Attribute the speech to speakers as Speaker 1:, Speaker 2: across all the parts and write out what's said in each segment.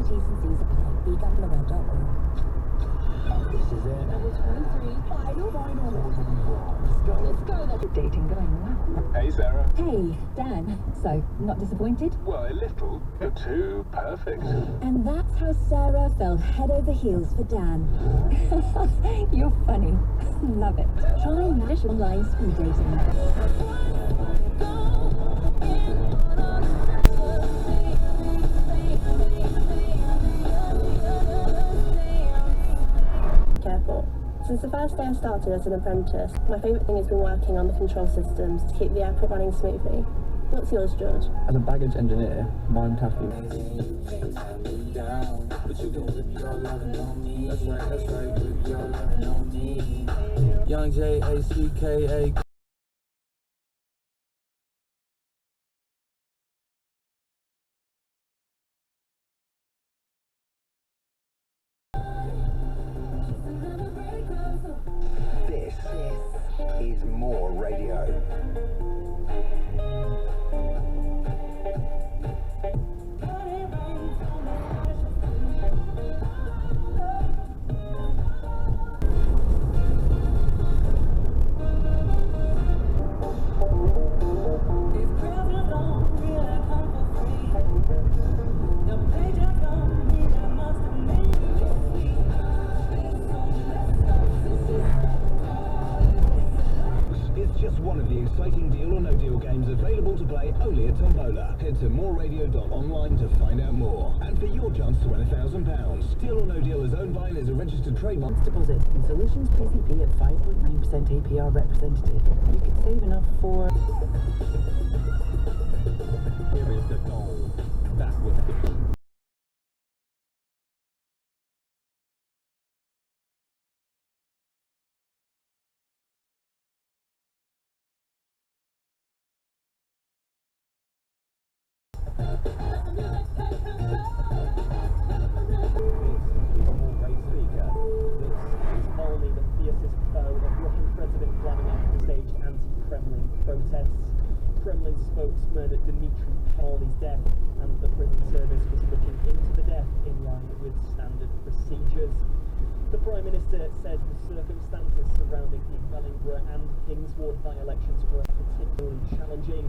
Speaker 1: T's and C's apply. BeGamblerWeb.org.
Speaker 2: This is it.
Speaker 1: Level 23. Final. Let's go. That's dating going well.
Speaker 3: Hey, Sarah.
Speaker 1: Hey, Dan. So, not disappointed?
Speaker 3: Well, a little, but too perfect.
Speaker 1: And that's how Sarah fell head over heels for Dan. You're funny. Love it. Try Nash Online Speed Dating.
Speaker 4: Careful. Since the first day I started as an apprentice, my favourite thing has been working on the control systems to keep the airport running smoothly. What's yours, George?
Speaker 2: As a baggage engineer, my task is Young J-A-C-K-A.
Speaker 5: This is more radio. One of the exciting Deal or No Deal games available to play only at Tombola. Head to moreradio.online to find out more. And for your chance to win £1,000. Deal or No Deal is owned by and is a registered trademark.
Speaker 6: Deposit in Solutions PCP at 5.9% APR represented. You could save enough for...
Speaker 5: Here is the goal. That was it.
Speaker 7: Kremlin spokesman Dmitry Pavlov's death, and the prison service was looking into the death in line with standard procedures. The Prime Minister says the circumstances surrounding the Wellingborough and Kingswood by-elections were particularly challenging.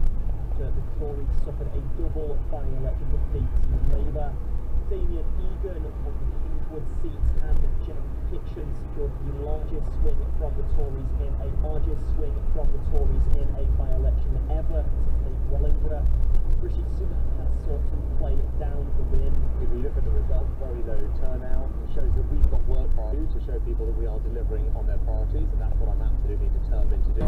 Speaker 7: The Tories suffered a double by-election defeat to Labour. Damien Egan won the Kingswood seat, and Jan Hitchens scored the largest swing from the Tories in a by-election ever to take Wellingborough. Rishi Sunak has sought to play down the win.
Speaker 8: If we look at the results, very low turnout. It shows that we've got work to do to show people that we are delivering on their priorities, and that's what I'm absolutely determined to do.